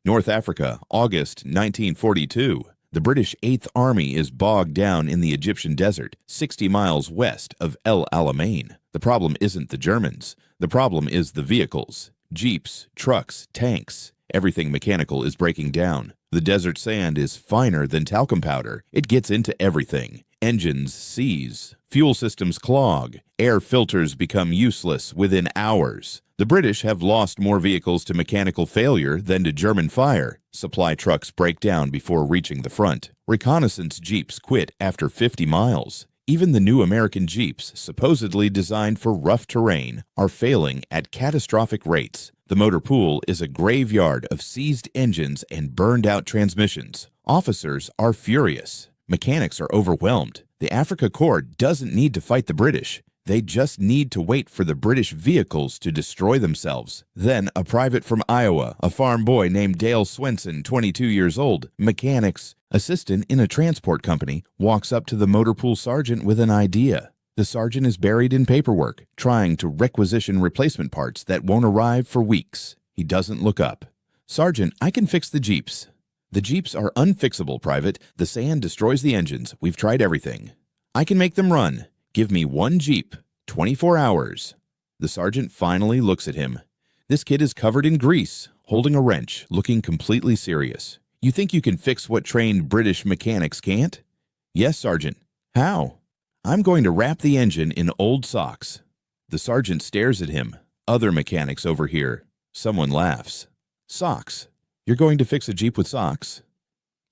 North Africa, August 1942. The British 8th Army is bogged down in the Egyptian desert, 60 miles west of El Alamein. The problem isn't the Germans. The problem is the vehicles. Jeeps, trucks, tanks. Everything mechanical is breaking down. The desert sand is finer than talcum powder. It gets into everything. Engines seize. Fuel systems clog. Air filters become useless within hours. The British have lost more vehicles to mechanical failure than to German fire. Supply trucks break down before reaching the front. Reconnaissance jeeps quit after 50 miles. Even the new American jeeps, supposedly designed for rough terrain, are failing at catastrophic rates. The motor pool is a graveyard of seized engines and burned-out transmissions. Officers are furious. Mechanics are overwhelmed. The Afrika Korps doesn't need to fight the British. They just need to wait for the British vehicles to destroy themselves. Then a private from Iowa, a farm boy named Dale Swenson, 22 years old, mechanics assistant in a transport company, walks up to the motor pool sergeant with an idea. The sergeant is buried in paperwork, trying to requisition replacement parts that won't arrive for weeks. He doesn't look up. "Sergeant, I can fix the Jeeps." "The Jeeps are unfixable, Private. The sand destroys the engines. We've tried everything." "I can make them run. Give me one Jeep, 24 hours. The sergeant finally looks at him. This kid is covered in grease, holding a wrench, looking completely serious. "You think you can fix what trained British mechanics can't?" "Yes, Sergeant." "How?" "I'm going to wrap the engine in old socks." The sergeant stares at him. Other mechanics overhear. Someone laughs. "Socks? You're going to fix a Jeep with socks?"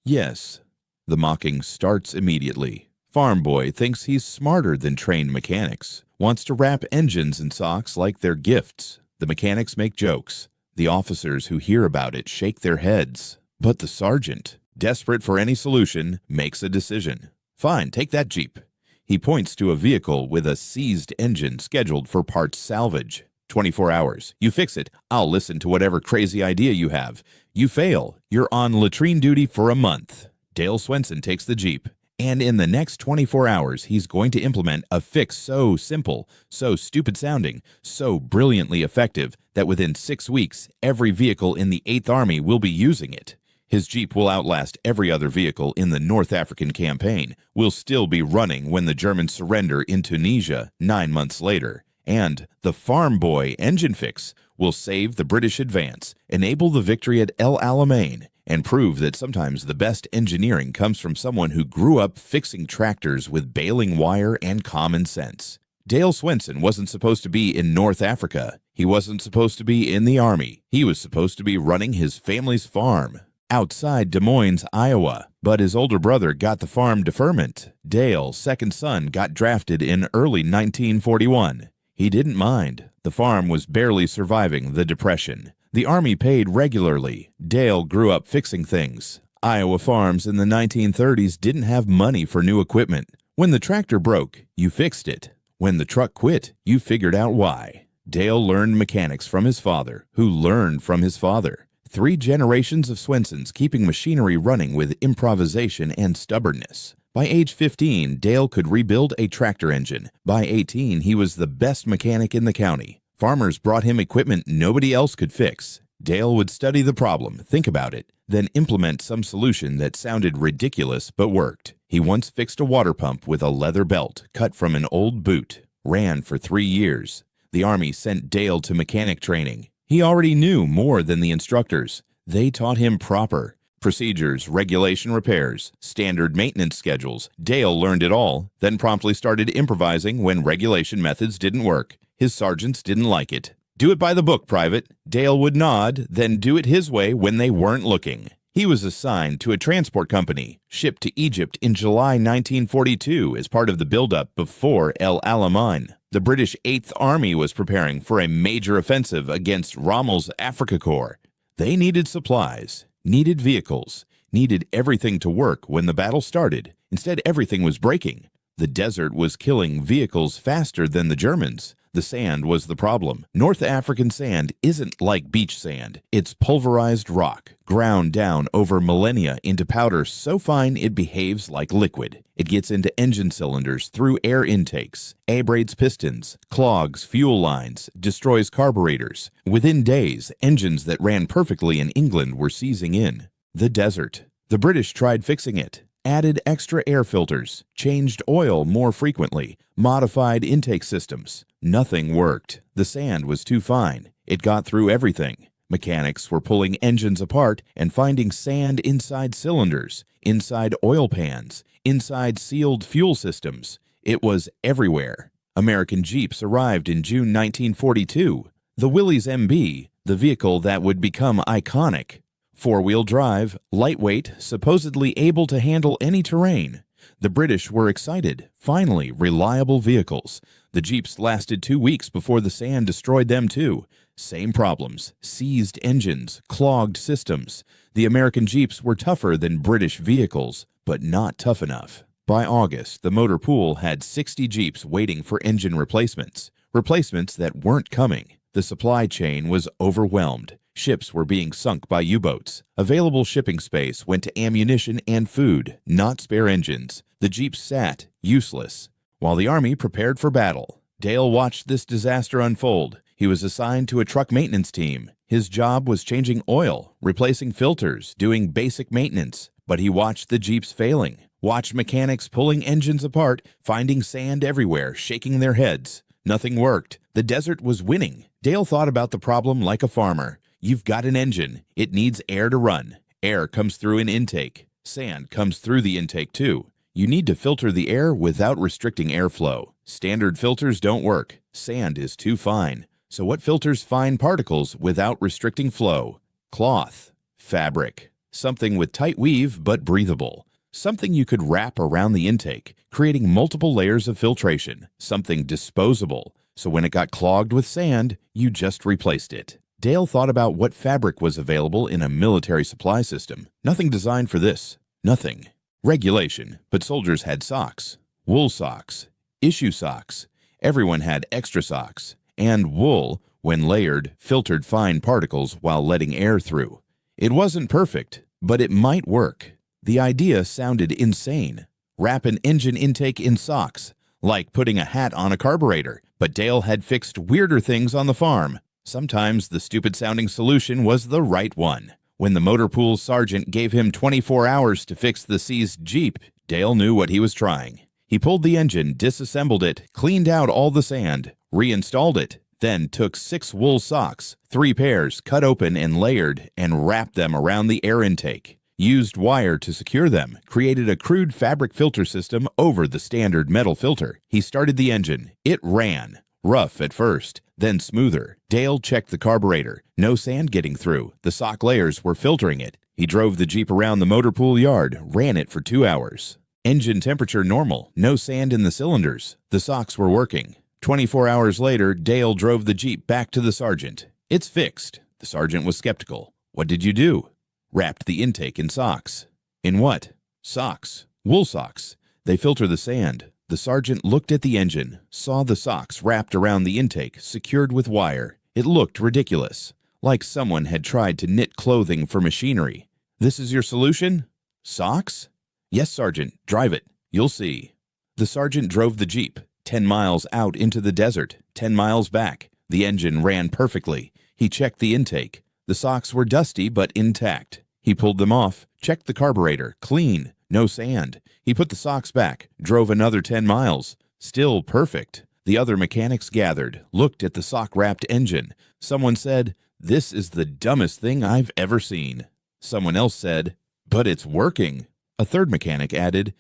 "Yes." The mocking starts immediately. Farm boy thinks he's smarter than trained mechanics, wants to wrap engines in socks like they're gifts. The mechanics make jokes. The officers who hear about it shake their heads. But the sergeant, desperate for any solution, makes a decision. "Fine, take that Jeep." He points to a vehicle with a seized engine scheduled for parts salvage. 24 hours. You fix it. I'll listen to whatever crazy idea you have. You fail. You're on latrine duty for a month. Dale Swenson takes the Jeep. And in the next 24 hours, he's going to implement a fix so simple, so stupid-sounding, so brilliantly effective that within 6 weeks, every vehicle in the 8th Army will be using it. His Jeep will outlast every other vehicle in the North African campaign, will still be running when the Germans surrender in Tunisia 9 months later. And the Farm Boy engine fix will save the British advance, enable the victory at El Alamein, and prove that sometimes the best engineering comes from someone who grew up fixing tractors with baling wire and common sense. Dale Swenson wasn't supposed to be in North Africa. He wasn't supposed to be in the Army. He was supposed to be running his family's farm outside Des Moines, Iowa. But his older brother got the farm deferment. Dale, second son, got drafted in early 1941. He didn't mind. The farm was barely surviving the Depression. The Army paid regularly. Dale grew up fixing things. Iowa farms in the 1930s didn't have money for new equipment. When the tractor broke, you fixed it. When the truck quit, you figured out why. Dale learned mechanics from his father, who learned from his father. 3 generations of Swensons keeping machinery running with improvisation and stubbornness. By age 15, Dale could rebuild a tractor engine. By 18, he was the best mechanic in the county. Farmers brought him equipment nobody else could fix. Dale would study the problem, think about it, then implement some solution that sounded ridiculous but worked. He once fixed a water pump with a leather belt cut from an old boot. Ran for 3 years. The Army sent Dale to mechanic training. He already knew more than the instructors. They taught him proper procedures, regulation repairs, standard maintenance schedules. Dale learned it all, then promptly started improvising when regulation methods didn't work. His sergeants didn't like it. "Do it by the book, Private." Dale would nod, then do it his way when they weren't looking. He was assigned to a transport company, shipped to Egypt in July 1942 as part of the buildup before El Alamein. The British 8th Army was preparing for a major offensive against Rommel's Afrika Korps. They needed supplies, needed vehicles, needed everything to work when the battle started. Instead, everything was breaking. The desert was killing vehicles faster than the Germans. The sand was the problem. North African sand isn't like beach sand. It's pulverized rock, ground down over millennia into powder so fine it behaves like liquid. It gets into engine cylinders through air intakes, abrades pistons, clogs fuel lines, destroys carburetors. Within days, engines that ran perfectly in England were seizing in. The desert. The British tried fixing it. Added extra air filters, changed oil more frequently, modified intake systems. Nothing worked. The sand was too fine. It got through everything. Mechanics were pulling engines apart and finding sand inside cylinders, inside oil pans, inside sealed fuel systems. It was everywhere. American Jeeps arrived in June 1942. The Willys MB, the vehicle that would become iconic. Four-wheel drive, lightweight, supposedly able to handle any terrain. The British were excited. Finally, reliable vehicles. The Jeeps lasted 2 weeks before the sand destroyed them too. Same problems. Seized engines, clogged systems. The American Jeeps were tougher than British vehicles, but not tough enough. By August, the motor pool had 60 Jeeps waiting for engine replacements. Replacements that weren't coming. The supply chain was overwhelmed. Ships were being sunk by U-boats. Available shipping space went to ammunition and food, not spare engines. The Jeeps sat, useless, while the Army prepared for battle. Dale watched this disaster unfold. He was assigned to a truck maintenance team. His job was changing oil, replacing filters, doing basic maintenance. But he watched the Jeeps failing, watched mechanics pulling engines apart, finding sand everywhere, shaking their heads. Nothing worked. The desert was winning. Dale thought about the problem like a farmer. You've got an engine. It needs air to run. Air comes through an intake. Sand comes through the intake too. You need to filter the air without restricting airflow. Standard filters don't work. Sand is too fine. So what filters fine particles without restricting flow? Cloth. Fabric. Something with tight weave but breathable. Something you could wrap around the intake, creating multiple layers of filtration. Something disposable. So when it got clogged with sand, you just replaced it. Dale thought about what fabric was available in a military supply system. Nothing designed for this. Nothing. Regulation, but soldiers had socks. Wool socks. Issue socks. Everyone had extra socks. And wool, when layered, filtered fine particles while letting air through. It wasn't perfect, but it might work. The idea sounded insane. Wrap an engine intake in socks, like putting a hat on a carburetor. But Dale had fixed weirder things on the farm. Sometimes the stupid-sounding solution was the right one. When the motor pool sergeant gave him 24 hours to fix the seized Jeep, Dale knew what he was trying. He pulled the engine, disassembled it, cleaned out all the sand, reinstalled it, then took 6 wool socks, 3 pairs, cut open and layered, and wrapped them around the air intake. Used wire to secure them, created a crude fabric filter system over the standard metal filter. He started the engine. It ran. Rough at first, then smoother. Dale checked the carburetor. No sand getting through. The sock layers were filtering it. He drove the Jeep around the motor pool yard, ran it for 2 hours. Engine temperature normal, no sand in the cylinders. The socks were working. 24 hours later, Dale drove the Jeep back to the sergeant. It's fixed. The sergeant was skeptical. What did you do? Wrapped the intake in socks. In what? Socks. Wool socks. They filter the sand. The sergeant looked at the engine, saw the socks wrapped around the intake, secured with wire. It looked ridiculous, like someone had tried to knit clothing for machinery. This is your solution? Socks? Yes, Sergeant, drive it. You'll see. The sergeant drove the Jeep, 10 miles out into the desert, 10 miles back. The engine ran perfectly. He checked the intake. The socks were dusty but intact. He pulled them off, checked the carburetor, clean, no sand. He put the socks back, drove another 10 miles. Still perfect. The other mechanics gathered, looked at the sock-wrapped engine. Someone said, "This is the dumbest thing I've ever seen." Someone else said, "But it's working." A third mechanic added,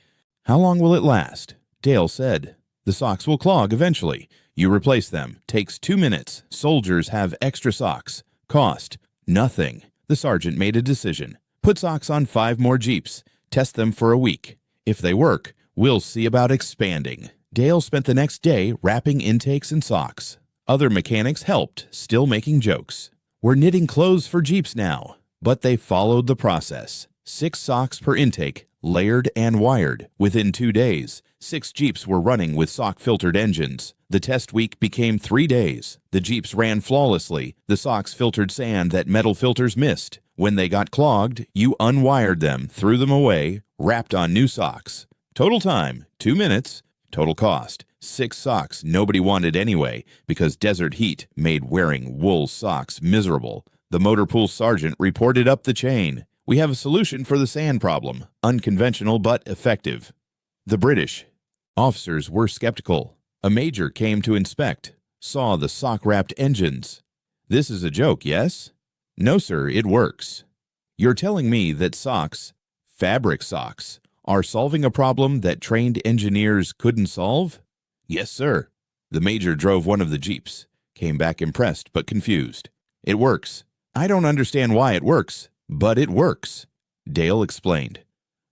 "How long will it last?" Dale said, "The socks will clog eventually. You replace them. Takes 2 minutes. Soldiers have extra socks. Cost? Nothing." The sergeant made a decision. Put socks on 5 more Jeeps. Test them for a week. If they work, we'll see about expanding. Dale spent the next day wrapping intakes in socks. Other mechanics helped, still making jokes. "We're knitting clothes for Jeeps now." But they followed the process. 6 socks per intake, layered and wired. Within 2 days, 6 Jeeps were running with sock-filtered engines. The test week became 3 days. The Jeeps ran flawlessly. The socks filtered sand that metal filters missed. When they got clogged, you unwired them, threw them away, wrapped on new socks. Total time, 2 minutes. Total cost, 6 socks nobody wanted anyway because desert heat made wearing wool socks miserable. The motor pool sergeant reported up the chain. We have a solution for the sand problem. Unconventional but effective. The British. Officers were skeptical. A major came to inspect. Saw the sock-wrapped engines. This is a joke, yes? No, sir, it works. You're telling me that socks, fabric socks, are solving a problem that trained engineers couldn't solve? Yes, sir. The major drove one of the Jeeps. Came back impressed but confused. It works. I don't understand why it works, but it works. Dale explained.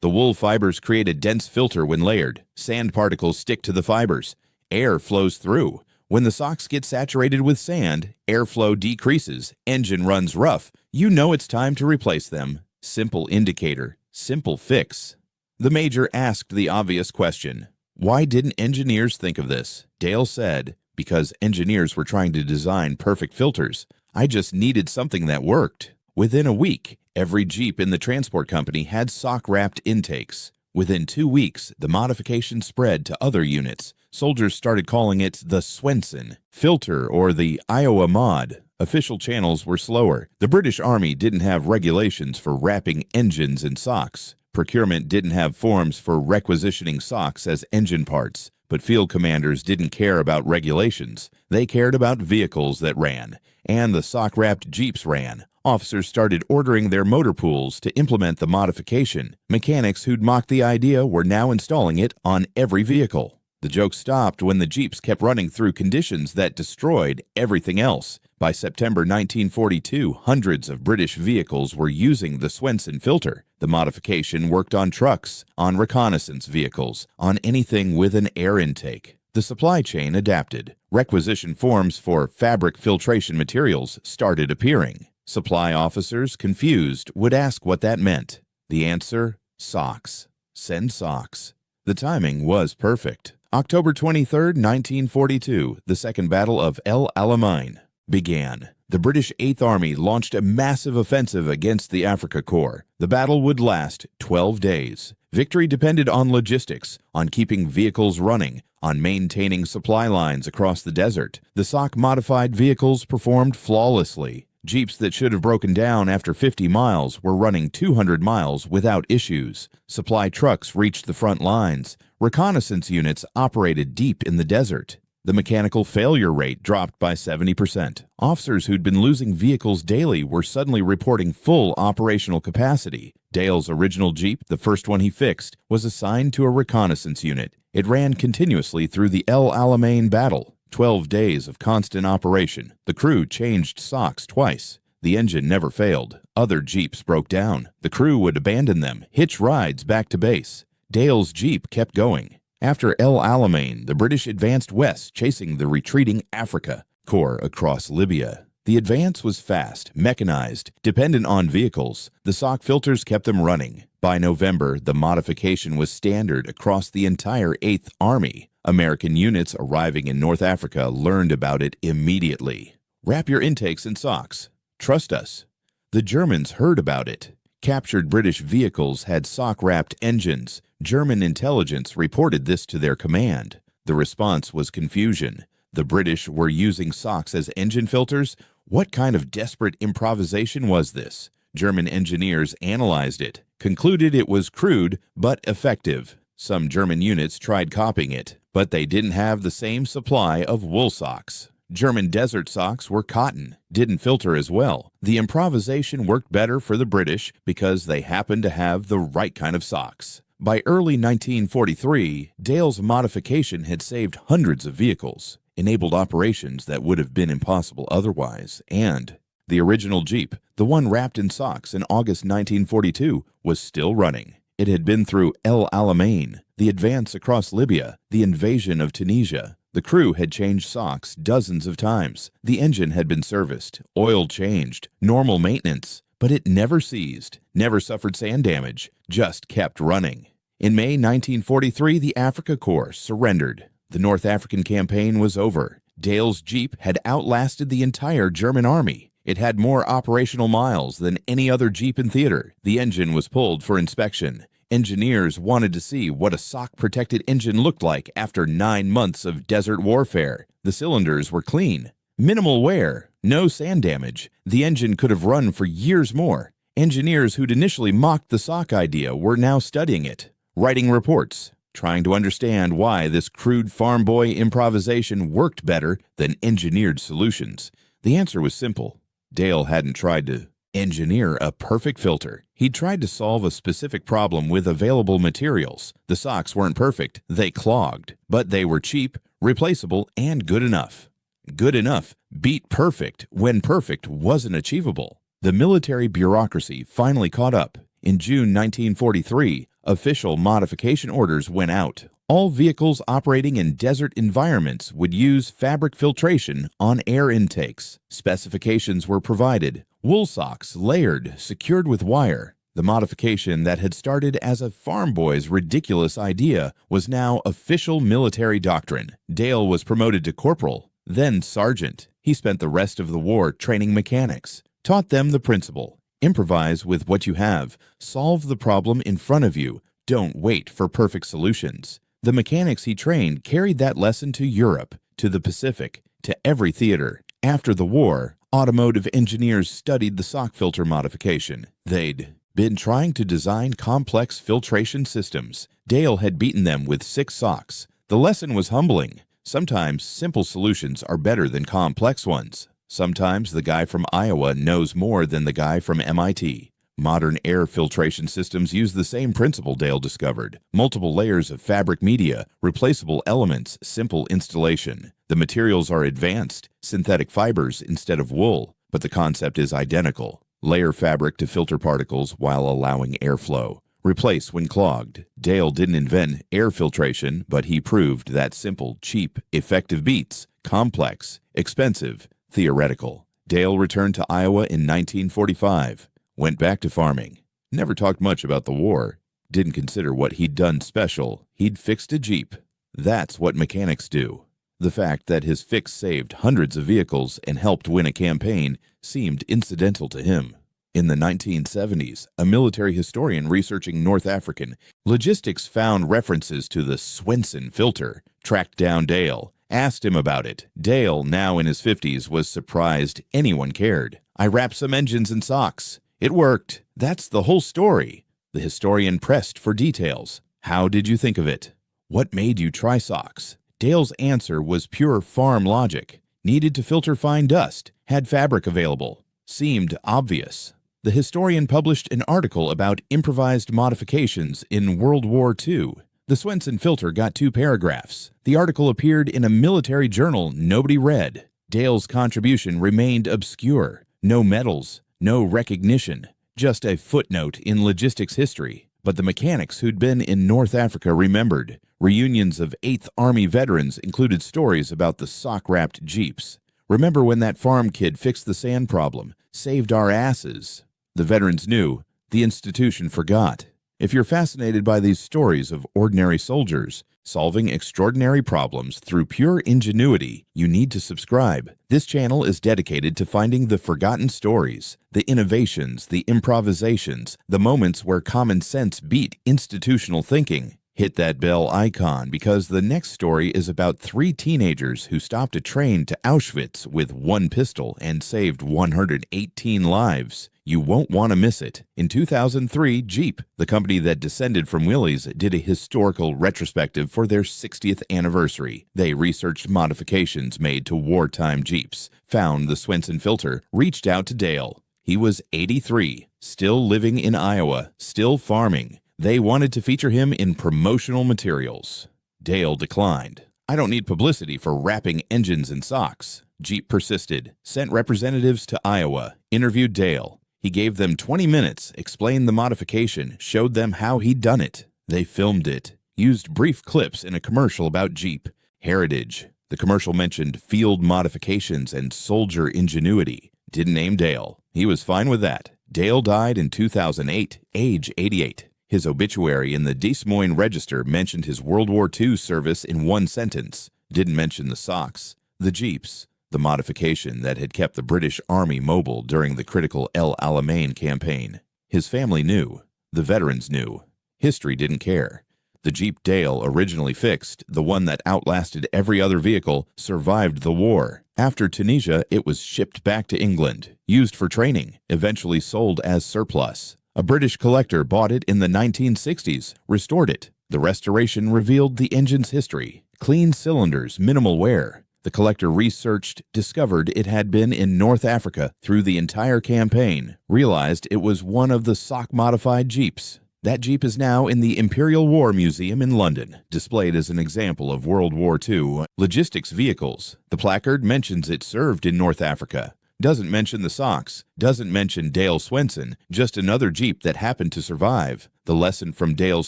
The wool fibers create a dense filter when layered. Sand particles stick to the fibers. Air flows through. When the socks get saturated with sand, airflow decreases, engine runs rough. You know it's time to replace them. Simple indicator. Simple fix. The major asked the obvious question. Why didn't engineers think of this? Dale said, because engineers were trying to design perfect filters. I just needed something that worked. Within a week, every Jeep in the transport company had sock-wrapped intakes. Within 2 weeks, the modification spread to other units. Soldiers started calling it the Swenson filter or the Iowa mod. Official channels were slower. The British Army didn't have regulations for wrapping engines in socks. Procurement didn't have forms for requisitioning socks as engine parts. But field commanders didn't care about regulations. They cared about vehicles that ran. And the sock-wrapped Jeeps ran. Officers started ordering their motor pools to implement the modification. Mechanics who'd mocked the idea were now installing it on every vehicle. The joke stopped when the Jeeps kept running through conditions that destroyed everything else. By September 1942, hundreds of British vehicles were using the Swenson filter. The modification worked on trucks, on reconnaissance vehicles, on anything with an air intake. The supply chain adapted. Requisition forms for fabric filtration materials started appearing. Supply officers, confused, would ask what that meant. The answer, socks. Send socks. The timing was perfect. October 23, 1942, the Second Battle of El Alamein began. The British Eighth Army launched a massive offensive against the Afrika Korps. The battle would last 12 days. Victory depended on logistics, on keeping vehicles running, on maintaining supply lines across the desert. The sock-modified vehicles performed flawlessly. Jeeps that should have broken down after 50 miles were running 200 miles without issues. Supply trucks reached the front lines. Reconnaissance units operated deep in the desert. The mechanical failure rate dropped by 70%. Officers who'd been losing vehicles daily were suddenly reporting full operational capacity. Dale's original Jeep, the first one he fixed, was assigned to a reconnaissance unit. It ran continuously through the El Alamein battle. 12 days of constant operation. The crew changed socks twice. The engine never failed. Other Jeeps broke down. The crew would abandon them, hitch rides back to base. Dale's Jeep kept going. After El Alamein, the British advanced west, chasing the retreating Afrika Korps across Libya. The advance was fast, mechanized, dependent on vehicles. The sock filters kept them running. By November, the modification was standard across the entire Eighth Army. American units arriving in North Africa learned about it immediately. Wrap your intakes in socks. Trust us. The Germans heard about it. Captured British vehicles had sock-wrapped engines. German intelligence reported this to their command. The response was confusion. The British were using socks as engine filters? What kind of desperate improvisation was this? German engineers analyzed it, concluded it was crude but effective. Some German units tried copying it, but they didn't have the same supply of wool socks. German desert socks were cotton, didn't filter as well. The improvisation worked better for the British because they happened to have the right kind of socks. By early 1943, Dale's modification had saved hundreds of vehicles, enabled operations that would have been impossible otherwise, and the original Jeep, the one wrapped in socks in August 1942, was still running. It had been through El Alamein, the advance across Libya, the invasion of Tunisia. The crew had changed socks dozens of times. The engine had been serviced, oil changed, normal maintenance. but it never seized, never suffered sand damage, just kept running. In May 1943, the Afrika Korps surrendered. The North African campaign was over. Dale's Jeep had outlasted the entire German army. It had more operational miles than any other Jeep in theater. The engine was pulled for inspection. Engineers wanted to see what a sock-protected engine looked like after 9 months of desert warfare. The cylinders were clean. Minimal wear, no sand damage. The engine could have run for years more. Engineers who'd initially mocked the sock idea were now studying it, writing reports, trying to understand why this crude farm boy improvisation worked better than engineered solutions. The answer was simple. Dale hadn't tried to engineer a perfect filter. He'd tried to solve a specific problem with available materials. The socks weren't perfect, they clogged, but they were cheap, replaceable, and good enough. Good enough beat perfect when perfect wasn't achievable. The military bureaucracy finally caught up. In June 1943, official modification orders went out. All vehicles operating in desert environments would use fabric filtration on air intakes. Specifications were provided. Wool socks layered, secured with wire. The modification that had started as a farm boy's ridiculous idea was now official military doctrine. Dale was promoted to corporal, then sergeant. He spent the rest of the war training mechanics, taught them the principle. Improvise with what you have. Solve the problem in front of you. Don't wait for perfect solutions. The mechanics he trained carried that lesson to Europe, to the Pacific, to every theater. After the war, automotive engineers studied the sock filter modification. They'd been trying to design complex filtration systems. Dale had beaten them with 6 socks. The lesson was humbling. Sometimes simple solutions are better than complex ones. Sometimes the guy from Iowa knows more than the guy from MIT. Modern air filtration systems use the same principle Dale discovered. Multiple layers of fabric media, replaceable elements, simple installation. The materials are advanced, synthetic fibers instead of wool, but the concept is identical. Layer fabric to filter particles while allowing airflow. Replace when clogged. Dale didn't invent air filtration, but he proved that simple, cheap, effective beats complex, expensive, theoretical. Dale returned to Iowa in 1945. Went back to farming. Never talked much about the war. Didn't consider what he'd done special. He'd fixed a Jeep. That's what mechanics do. The fact that his fix saved hundreds of vehicles and helped win a campaign seemed incidental to him. In the 1970s, a military historian researching North African logistics found references to the Swenson filter, tracked down Dale, asked him about it. Dale, now in his 50s, was surprised anyone cared. I wrapped some engines in socks. It worked. That's the whole story. The historian pressed for details. How did you think of it? What made you try socks? Dale's answer was pure farm logic. Needed to filter fine dust. Had fabric available. Seemed obvious. The historian published an article about improvised modifications in World War II. The Swenson filter got 2 paragraphs. The article appeared in a military journal nobody read. Dale's contribution remained obscure. No medals. No recognition, just a footnote in logistics history. But the mechanics who'd been in North Africa remembered. Reunions of 8th Army veterans included stories about the sock-wrapped Jeeps. Remember when that farm kid fixed the sand problem, saved our asses? The veterans knew, the institution forgot. If you're fascinated by these stories of ordinary soldiers solving extraordinary problems through pure ingenuity, you need to subscribe. This channel is dedicated to finding the forgotten stories, the innovations, the improvisations, the moments where common sense beat institutional thinking. Hit that bell icon because the next story is about 3 teenagers who stopped a train to Auschwitz with 1 pistol and saved 118 lives. You won't want to miss it. In 2003, Jeep, the company that descended from Willys, did a historical retrospective for their 60th anniversary. They researched modifications made to wartime Jeeps, found the Swenson filter, reached out to Dale. He was 83, still living in Iowa, still farming. They wanted to feature him in promotional materials. Dale declined. I don't need publicity for wrapping engines in socks. Jeep persisted, sent representatives to Iowa, interviewed Dale. He gave them 20 minutes, explained the modification, showed them how he'd done it. They filmed it, used brief clips in a commercial about Jeep. Heritage. The commercial mentioned field modifications and soldier ingenuity. Didn't name Dale. He was fine with that. Dale died in 2008, age 88. His obituary in the Des Moines Register mentioned his World War II service in one sentence, didn't mention the socks, the jeeps, the modification that had kept the British Army mobile during the critical El Alamein campaign. His family knew. The veterans knew. History didn't care. The Jeep Dale originally fixed, the one that outlasted every other vehicle, survived the war. After Tunisia, it was shipped back to England, used for training, eventually sold as surplus. A British collector bought it in the 1960s, restored it. The restoration revealed the engine's history. Clean cylinders, minimal wear. The collector researched, discovered it had been in North Africa through the entire campaign, realized it was one of the sock-modified Jeeps. That Jeep is now in the Imperial War Museum in London, displayed as an example of World War II logistics vehicles. The placard mentions it served in North Africa. Doesn't mention the socks, doesn't mention Dale Swenson, just another Jeep that happened to survive. The lesson from Dale's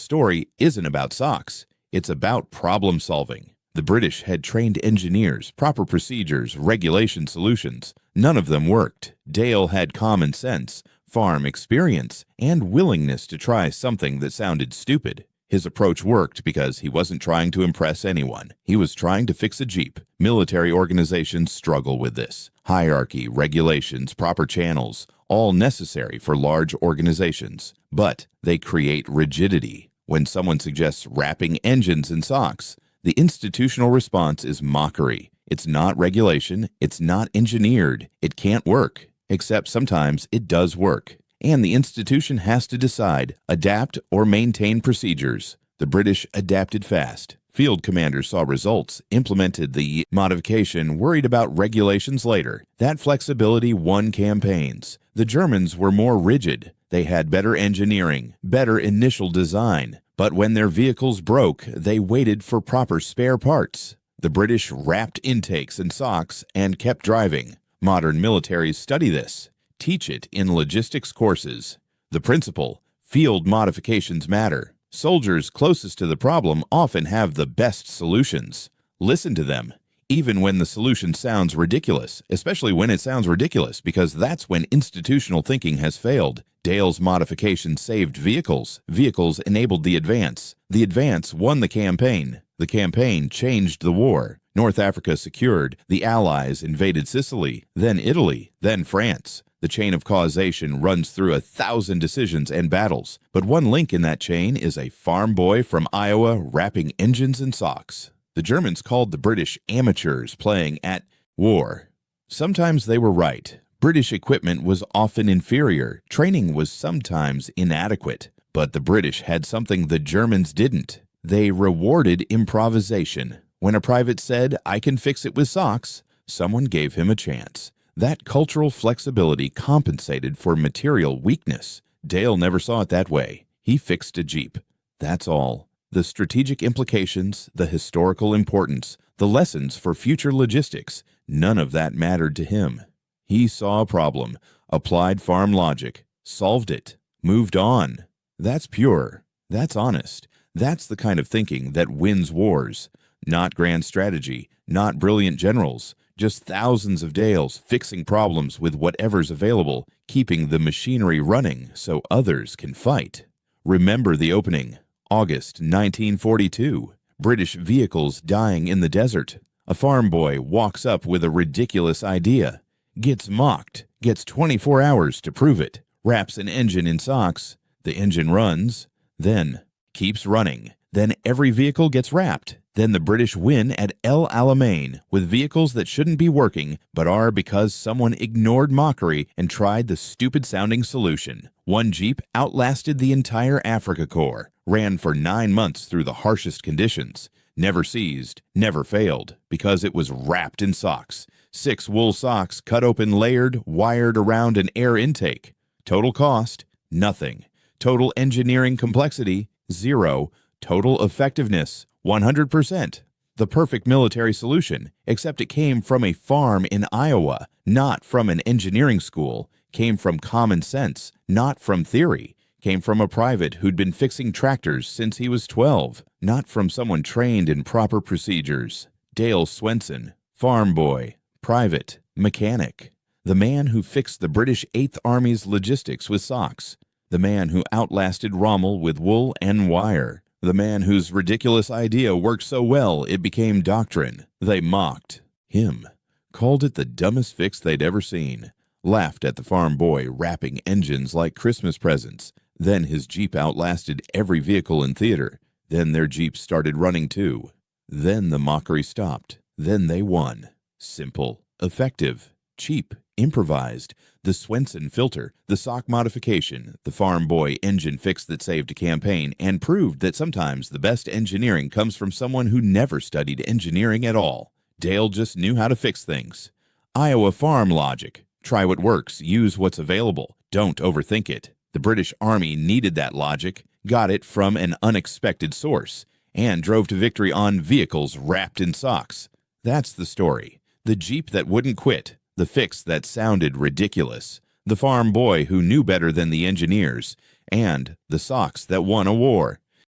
story isn't about socks. It's about problem solving. The British had trained engineers, proper procedures, regulation solutions. None of them worked. Dale had common sense, farm experience, and willingness to try something that sounded stupid. His approach worked because he wasn't trying to impress anyone. He was trying to fix a Jeep. Military organizations struggle with this. Hierarchy, regulations, proper channels, all necessary for large organizations. But they create rigidity. When someone suggests wrapping engines in socks, the institutional response is mockery. It's not regulation. It's not engineered. It can't work. Except sometimes it does work. And the institution has to decide, adapt or maintain procedures. The British adapted fast. Field commanders saw results, implemented the modification, worried about regulations later. That flexibility won campaigns. The Germans were more rigid. They had better engineering, better initial design. But when their vehicles broke, they waited for proper spare parts. The British wrapped intakes in socks and kept driving. Modern militaries study this. Teach it in logistics courses. The principle, field modifications matter. Soldiers closest to the problem often have the best solutions. Listen to them, even when the solution sounds ridiculous, especially when it sounds ridiculous, because that's when institutional thinking has failed. Dale's modification saved vehicles. Vehicles enabled the advance. The advance won the campaign. The campaign changed the war. North Africa secured. The Allies invaded Sicily, then Italy, then France. The chain of causation runs through 1,000 decisions and battles, but one link in that chain is a farm boy from Iowa wrapping engines in socks. The Germans called the British amateurs playing at war. Sometimes they were right. British equipment was often inferior. Training was sometimes inadequate. But the British had something the Germans didn't. They rewarded improvisation. When a private said, "I can fix it with socks," someone gave him a chance. That cultural flexibility compensated for material weakness. Dale never saw it that way. He fixed a Jeep. That's all. The strategic implications, the historical importance, the lessons for future logistics, none of that mattered to him. He saw a problem, applied farm logic, solved it, moved on. That's pure. That's honest. That's the kind of thinking that wins wars. Not grand strategy, not brilliant generals, just thousands of Dales fixing problems with whatever's available, keeping the machinery running so others can fight. Remember the opening, August 1942. British vehicles dying in the desert. A farm boy walks up with a ridiculous idea, gets mocked, gets 24 hours to prove it, wraps an engine in socks. The engine runs, then keeps running. Then every vehicle gets wrapped. Then the British win at El Alamein with vehicles that shouldn't be working, but are because someone ignored mockery and tried the stupid-sounding solution. One Jeep outlasted the entire Africa Corps, ran for 9 months through the harshest conditions, never seized, never failed, because it was wrapped in socks. 6 wool socks cut open, layered, wired around an air intake. Total cost, nothing. Total engineering complexity, 0. Total effectiveness, 100%. The perfect military solution, except it came from a farm in Iowa, not from an engineering school, came from common sense, not from theory, came from a private who'd been fixing tractors since he was 12, not from someone trained in proper procedures. Dale Swenson, farm boy, private, mechanic. The man who fixed the British Eighth Army's logistics with socks. The man who outlasted Rommel with wool and wire. The man whose ridiculous idea worked so well it became doctrine. They mocked him, called it the dumbest fix they'd ever seen, laughed at the farm boy wrapping engines like Christmas presents. Then his Jeep outlasted every vehicle in theater. Then their Jeeps started running too. Then the mockery stopped. Then they won. Simple, effective, cheap, improvised. The Swenson filter, the sock modification, the farm boy engine fix that saved a campaign and proved that sometimes the best engineering comes from someone who never studied engineering at all. Dale just knew how to fix things. Iowa farm logic. Try what works, use what's available. Don't overthink it. The British Army needed that logic, got it from an unexpected source, and drove to victory on vehicles wrapped in socks. That's the story. The Jeep that wouldn't quit. The fix that sounded ridiculous, the farm boy who knew better than the engineers, and the socks that won a war.